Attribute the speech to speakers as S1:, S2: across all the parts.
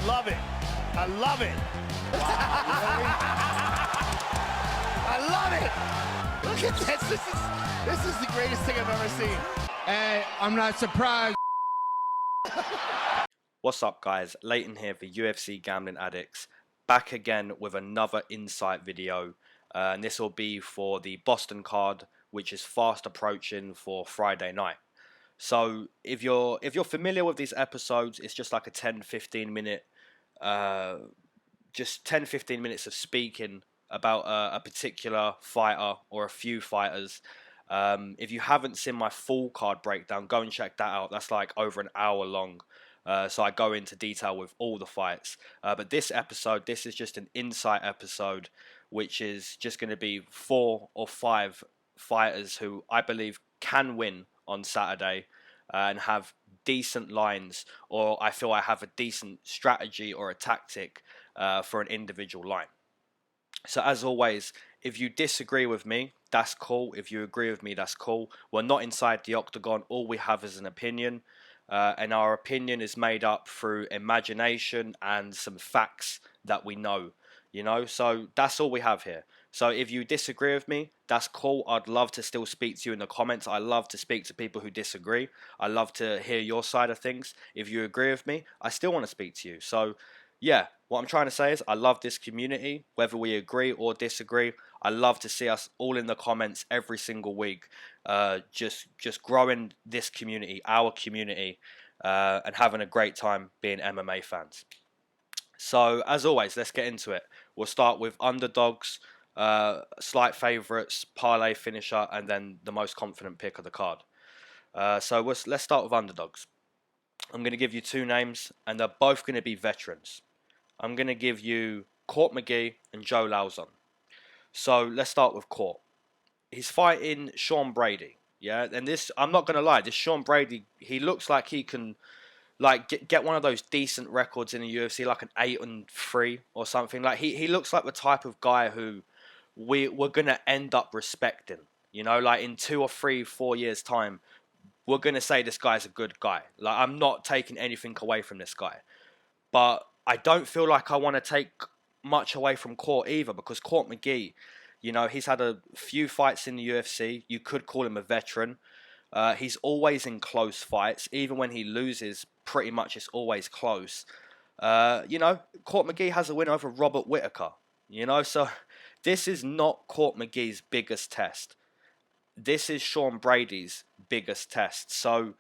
S1: love it. I love it. I love it. Look at this. This is the greatest thing I've ever seen.
S2: Hey, I'm not surprised.
S3: What's up, guys? Leighton here for UFC Gambling Addicts, back again with another insight video, and this will be for the Boston card, which is fast approaching for Friday night. So if you're familiar with these episodes, it's just like a 10-15 minute just 10-15 minutes of speaking about a particular fighter or a few fighters. If you haven't seen my full card breakdown, go and check that out. That's like over an hour long. So I go into detail with all the fights. But this episode, this is just an insight episode, which is just going to be 4 or 5 fighters who I believe can win on Saturday and have decent lines, or I feel I have a decent strategy or a tactic for an individual line. So as always, if you disagree with me, that's cool. If you agree with me, that's cool. We're not inside the octagon. All we have is an opinion. And our opinion is made up through imagination and some facts that we know, you know, so that's all we have here. So if you disagree with me, that's cool. I'd love to still speak to you in the comments. I love to speak to people who disagree. I love to hear your side of things. If you agree with me, I still want to speak to you. So yeah, what I'm trying to say is I love this community, whether we agree or disagree. I love to see us all in the comments every single week, just growing this community, our community, and having a great time being MMA fans. So as always, let's get into it. We'll start with underdogs, slight favourites, parlay finisher, and then the most confident pick of the card. So let's start with underdogs. I'm going to give you 2 names, and they're both going to be veterans. I'm going to give you Court McGee and Joe Lauzon. So let's start with Court. He's fighting Sean Brady. Yeah, and this, I'm not going to lie, this Sean Brady, he looks like he can like get one of those decent records in the UFC, like an 8-3 or something. Like he looks like the type of guy who we're going to end up respecting. You know, like in 2 or 3, 4 years time, we're going to say this guy's a good guy. Like, I'm not taking anything away from this guy. But I don't feel like I want to take much away from Court either, because Court McGee, you know, he's had a few fights in the UFC. You could call him a veteran. He's always in close fights. Even when he loses, pretty much it's always close. You know, Court McGee has a win over Robert Whittaker. You know, so this is not Court McGee's biggest test. This is Sean Brady's biggest test. So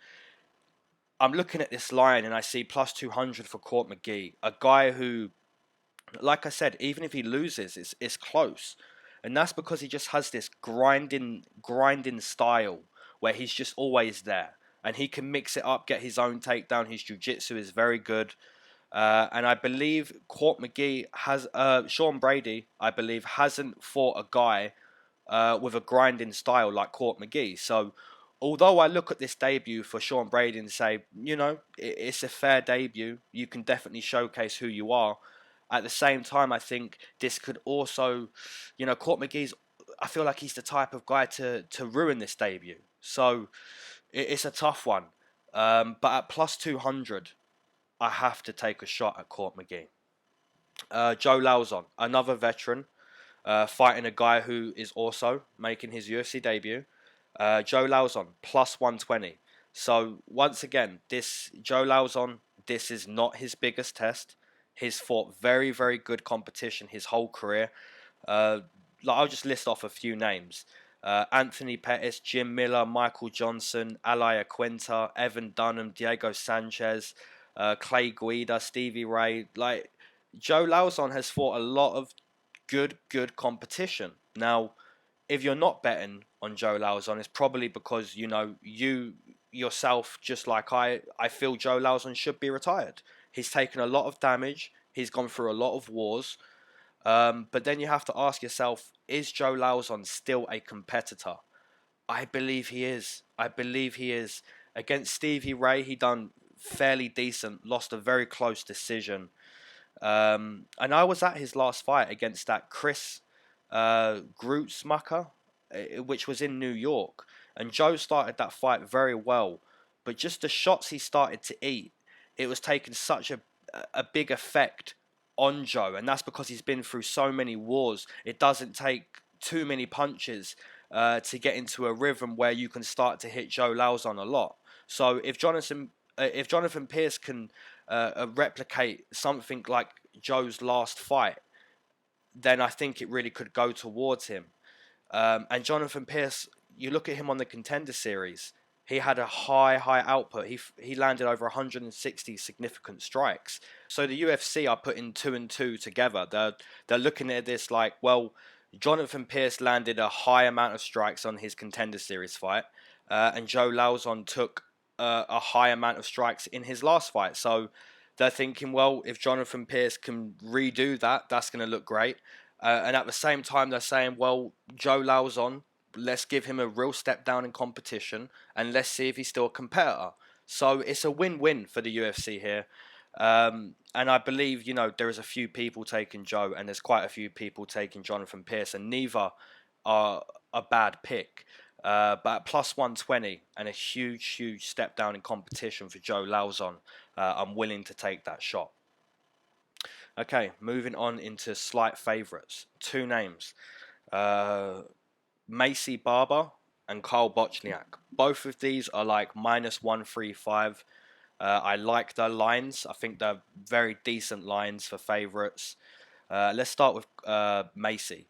S3: I'm looking at this line and I see plus 200 for Court McGee. A guy who, like I said, even if he loses, it's close. And that's because he just has this grinding style where he's just always there. And he can mix it up, get his own takedown. His jiu-jitsu is very good. And I believe Court McGee has, Sean Brady, I believe, hasn't fought a guy with a grinding style like Court McGee. So although I look at this debut for Sean Brady and say, you know, it's a fair debut, you can definitely showcase who you are. At the same time, I think this could also, you know, Court McGee's, I feel like he's the type of guy to ruin this debut. So it's a tough one. But at plus 200, I have to take a shot at Court McGee. Joe Lauzon, another veteran, fighting a guy who is also making his UFC debut. Joe Lauzon, plus 120. So once again, this Joe Lauzon, this is not his biggest test. He's fought very, very good competition his whole career. I'll just list off a few names. Anthony Pettis, Jim Miller, Michael Johnson, Alaya Quinta, Evan Dunham, Diego Sanchez, Clay Guida, Stevie Ray. Like, Joe Lauzon has fought a lot of good competition. Now, if you're not betting on Joe Lauzon, it's probably because, you know, you yourself, just like I feel Joe Lauzon should be retired. He's taken a lot of damage. He's gone through a lot of wars. But then you have to ask yourself, is Joe Lauzon still a competitor? I believe he is. I believe he is. Against Stevie Ray, he done fairly decent, lost a very close decision. And I was at his last fight against that Chris Grutzmacher, which was in New York. And Joe started that fight very well. But just the shots he started to eat, it was taking such a big effect on Joe, and that's because he's been through so many wars. It doesn't take too many punches to get into a rhythm where you can start to hit Joe Lauzon a lot. So if Jonathan Pierce can replicate something like Joe's last fight, then I think it really could go towards him. And Jonathan Pierce, you look at him on the Contender Series, he had a high output. He landed over 160 significant strikes. So the UFC are putting 2 and 2 together. They're looking at this like, well, Jonathan Pierce landed a high amount of strikes on his Contender Series fight, and Joe Lauzon took a high amount of strikes in his last fight. So they're thinking, well, if Jonathan Pierce can redo that, that's going to look great. And at the same time, they're saying, well, Joe Lauzon, let's give him a real step down in competition and let's see if he's still a competitor. So it's a win-win for the UFC here. And I believe, there is a few people taking Joe and there's quite a few people taking Jonathan Pierce, and neither are a bad pick. But at plus 120 and a huge step down in competition for Joe Lauzon, I'm willing to take that shot. Okay, moving on into slight favourites. 2 names. Macy Barber and Karl Bochniak. Both of these are like minus 135. I like their lines. I think they're very decent lines for favourites. Let's start with Macy.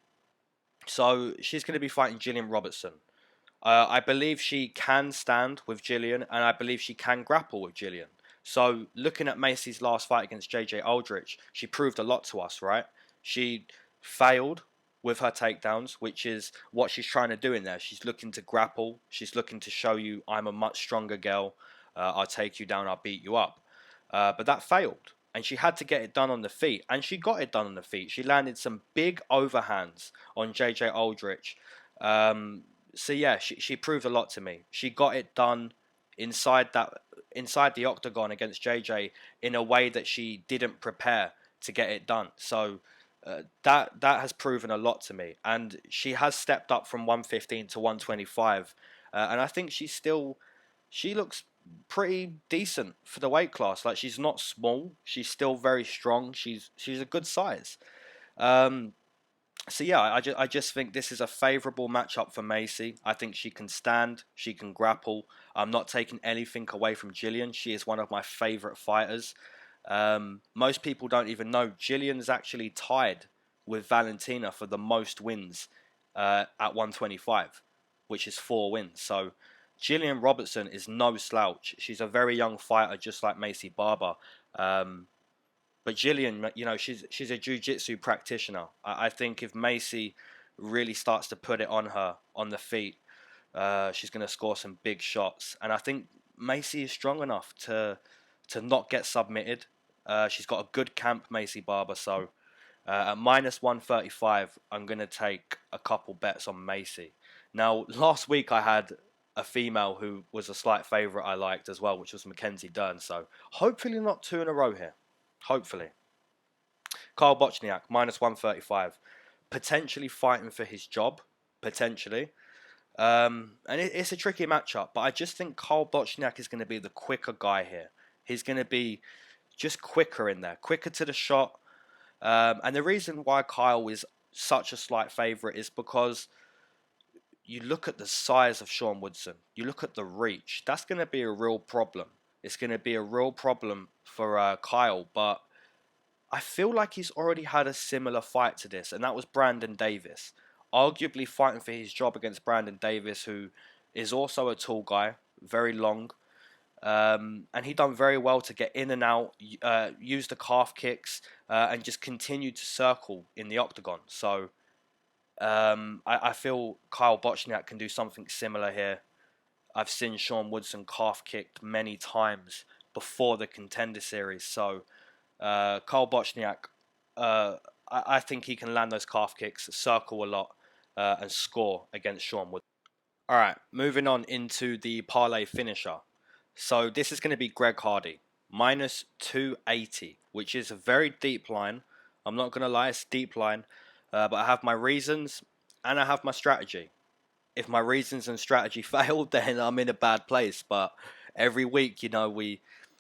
S3: So she's going to be fighting Gillian Robertson. I believe she can stand with Gillian, and I believe she can grapple with Gillian. So looking at Macy's last fight against JJ Aldrich, she proved a lot to us, right? She failed with her takedowns, which is what she's trying to do in there. She's looking to grapple. She's looking to show you, I'm a much stronger girl. I'll take you down. I'll beat you up. But that failed. And she had to get it done on the feet. And she got it done on the feet. She landed some big overhands on JJ Aldrich. So yeah, she proved a lot to me. She got it done inside the octagon against JJ in a way that she didn't prepare to get it done. So that has proven a lot to me, and she has stepped up from 115 to 125, and I think she looks pretty decent for the weight class. Like, she's not small, she's still very strong. She's a good size. So yeah, I just think this is a favourable matchup for Macy. I think she can stand, she can grapple. I'm not taking anything away from Gillian. She is one of my favourite fighters. Most people don't even know Gillian's actually tied with Valentina for the most wins at 125, which is 4 wins. So Gillian Robertson is no slouch. She's a very young fighter, just like Macy Barber. But Gillian, she's a jiu-jitsu practitioner. I think if Macy really starts to put it on her, on the feet, she's going to score some big shots. And I think Macy is strong enough to not get submitted. She's got a good camp, Macy Barber. So at minus 135, I'm going to take a couple bets on Macy. Now, last week I had a female who was a slight favourite I liked as well, which was Mackenzie Dern. So hopefully not 2 in a row here. Hopefully. Karl Bochniak, minus 135. Potentially fighting for his job. Potentially. And it's a tricky matchup. But I just think Karl Bochniak is going to be the quicker guy here. He's going to be just quicker in there. Quicker to the shot. And the reason why Kyle is such a slight favourite is because you look at the size of Sean Woodson. You look at the reach. That's going to be a real problem. It's going to be a real problem for Kyle, but I feel like he's already had a similar fight to this, and that was Brandon Davis. Arguably fighting for his job against Brandon Davis, who is also a tall guy, very long, and he done very well to get in and out, use the calf kicks, and just continue to circle in the octagon. So I feel Kyle Bochniak can do something similar here. I've seen Sean Woodson calf kicked many times before the Contender Series. So Karl Bochniak, I think he can land those calf kicks, circle a lot, and score against Sean Woodson. All right, moving on into the parlay finisher. So this is going to be Greg Hardy, minus 280, which is a very deep line. I'm not going to lie, it's a deep line. But I have my reasons and I have my strategy. If my reasons and strategy failed, then I'm in a bad place. But every week, we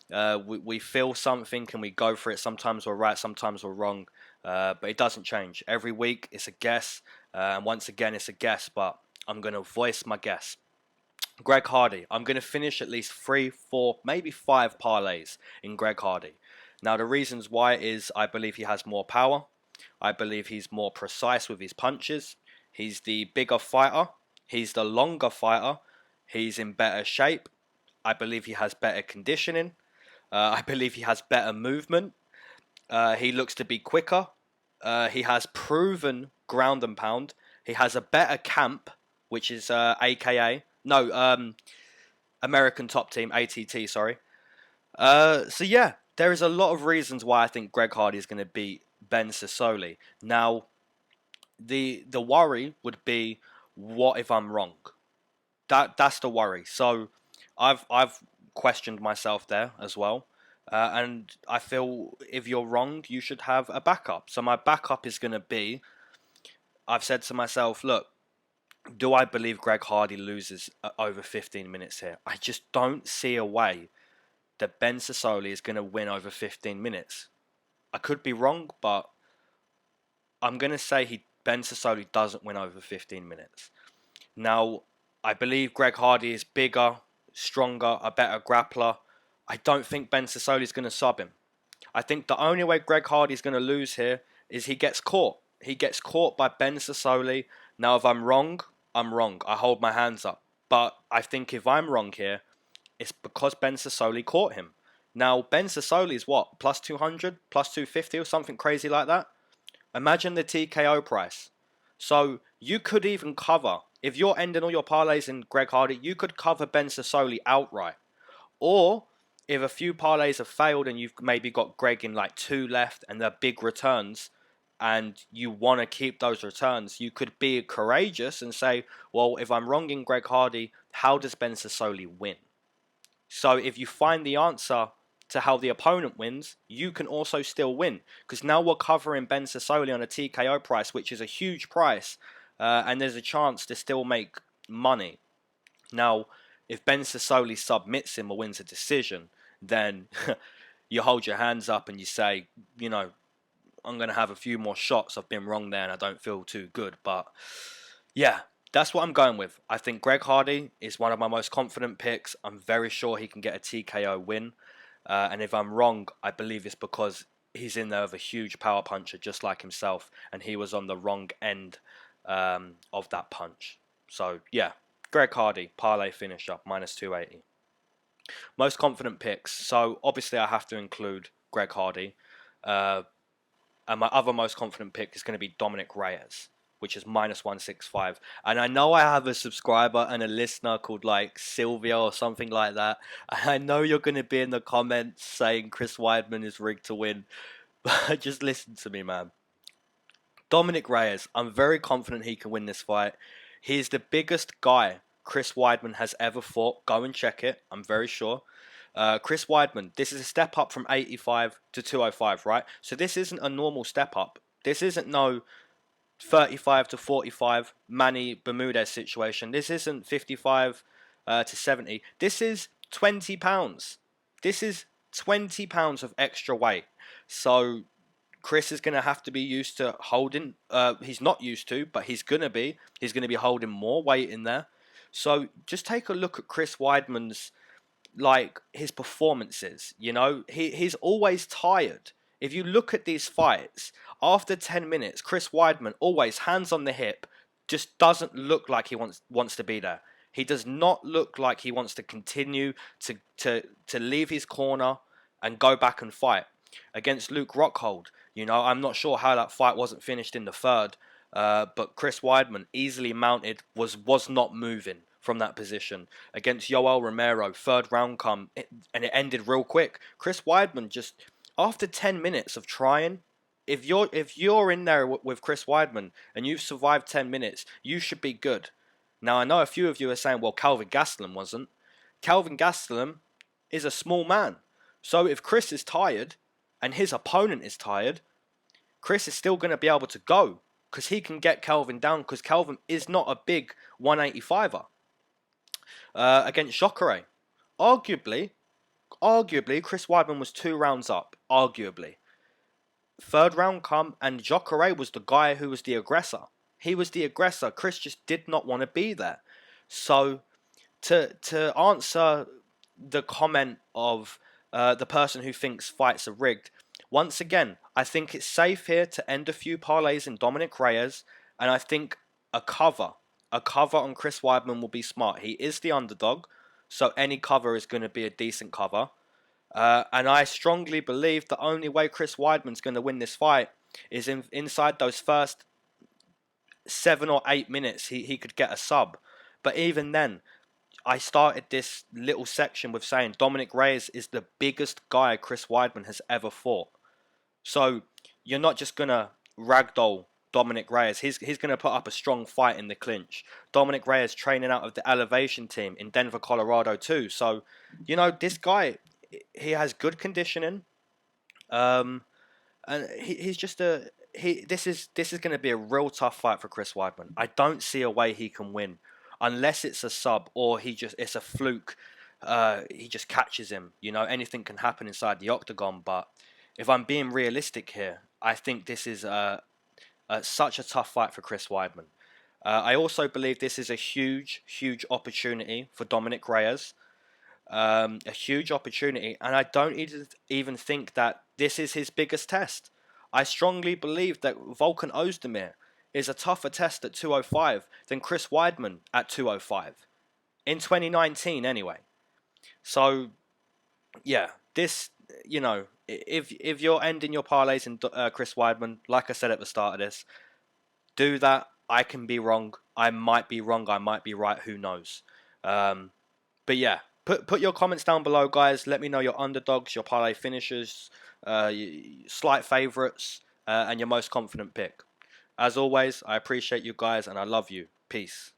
S3: We feel something and we go for it. Sometimes we're right, sometimes we're wrong, but it doesn't change. Every week it's a guess, and once again it's a guess, but I'm going to voice my guess. Greg Hardy. I'm going to finish at least 3, 4, maybe 5 parlays in Greg Hardy. Now, the reasons why is I believe he has more power. I believe he's more precise with his punches. He's the bigger fighter. He's the longer fighter. He's in better shape. I believe he has better conditioning. I believe he has better movement. He looks to be quicker. He has proven ground and pound. He has a better camp, which is AKA. No, American Top Team, ATT, sorry. So yeah, there is a lot of reasons why I think Greg Hardy is going to beat Ben Sisoli. Now, the worry would be, what if I'm wrong? That's the worry. So I've questioned myself there as well. And I feel if you're wrong, you should have a backup. So my backup is going to be, I've said to myself, look, do I believe Greg Hardy loses over 15 minutes here? I just don't see a way that Ben Sisoli is going to win over 15 minutes. I could be wrong, but I'm going to say Ben Sisoli doesn't win over 15 minutes. Now, I believe Greg Hardy is bigger, stronger, a better grappler. I don't think Ben Sisoli is going to sub him. I think the only way Greg Hardy is going to lose here is he gets caught. He gets caught by Ben Sisoli. Now, if I'm wrong, I'm wrong. I hold my hands up. But I think if I'm wrong here, it's because Ben Sisoli caught him. Now, Ben Sisoli is what? Plus 200? Plus 250 or something crazy like that? Imagine the TKO price. So, you could even cover, if you're ending all your parlays in Greg Hardy, you could cover Ben Sisoli outright. Or, if a few parlays have failed and you've maybe got Greg in like 2 left and they're big returns, and you want to keep those returns, you could be courageous and say, well, if I'm wrong in Greg Hardy, how does Ben Sisoli win? So if you find the answer to how the opponent wins, you can also still win. Because now we're covering Ben Sisoli on a TKO price, which is a huge price, and there's a chance to still make money. Now, if Ben Sisoli submits him or wins a decision, then you hold your hands up and you say, you know, I'm going to have a few more shots. I've been wrong there and I don't feel too good. But yeah, that's what I'm going with. I think Greg Hardy is one of my most confident picks. I'm very sure he can get a TKO win. And if I'm wrong, I believe it's because he's in there with a huge power puncher just like himself. And he was on the wrong end of that punch. So yeah, Greg Hardy, parlay finish up, minus 280. Most confident picks. So obviously I have to include Greg Hardy. And my other most confident pick is going to be Dominic Reyes, which is minus 165. And I know I have a subscriber and a listener called like Sylvia or something like that. And I know you're going to be in the comments saying Chris Weidman is rigged to win. But just listen to me, man. Dominic Reyes, I'm very confident he can win this fight. He's the biggest guy Chris Weidman has ever fought. Go and check it. I'm very sure. Chris Weidman, this is a step up from 85 to 205, right? So this isn't a normal step up. This isn't no 35 to 45 Manny Bermudez situation. This isn't 55 to 70. This is 20 pounds. This is 20 pounds of extra weight. So Chris is going to have to be used to holding. He's not used to, but he's going to be. He's going to be holding more weight in there. So just take a look at Chris Weidman's, like, his performances. You know, he's always tired. If you look at these fights, after 10 minutes, Chris Weidman, always hands on the hip, just doesn't look like he wants to be there. He does not look like he wants to continue to leave his corner and go back and fight. Against Luke Rockhold, you know, I'm not sure how that fight wasn't finished in the third, but Chris Weidman, easily mounted, was not moving from that position. Against Yoel Romero, third round and it ended real quick. Chris Weidman just, after 10 minutes of trying, if you're in there with Chris Weidman and you've survived 10 minutes, you should be good. Now, I know a few of you are saying, well, Calvin Gastelum wasn't. Calvin Gastelum is a small man. So if Chris is tired and his opponent is tired, Chris is still going to be able to go because he can get Calvin down, because Calvin is not a big 185er. Against Jacare, arguably, arguably, Chris Weidman was 2 rounds up. Arguably. Third round come, and Jacare was the guy who was the aggressor. He was the aggressor. Chris just did not want to be there. So, to answer the comment of the person who thinks fights are rigged, once again, I think it's safe here to end a few parlays in Dominic Reyes, and I think a cover on Chris Weidman will be smart. He is the underdog, so any cover is going to be a decent cover. And I strongly believe the only way Chris Weidman's going to win this fight is inside those first 7 or 8 minutes, he could get a sub. But even then, I started this little section with saying Dominic Reyes is the biggest guy Chris Weidman has ever fought. So you're not just going to ragdoll Dominic Reyes. He's going to put up a strong fight in the clinch. Dominic Reyes training out of the Elevation team in Denver, Colorado too. So, you know, this guy, he has good conditioning. And he's just this is going to be a real tough fight for Chris Weidman. I don't see a way he can win unless it's a sub or it's a fluke. He just catches him. You know, anything can happen inside the octagon. But if I'm being realistic here, I think this is such a tough fight for Chris Weidman. I also believe this is a huge opportunity for Dominic Reyes. A huge opportunity, and I don't even think that this is his biggest test. I strongly believe that Volkan Ozdemir is a tougher test at 205 than Chris Weidman at 205 in 2019 anyway. So yeah, this, you know, if you're ending your parlays in Chris Weidman, like I said at the start of this, do that. I can be wrong. I might be wrong. I might be right. Who knows? But yeah, put your comments down below, guys. Let me know your underdogs, your parlay finishers, slight favourites, and your most confident pick. As always, I appreciate you guys and I love you. Peace.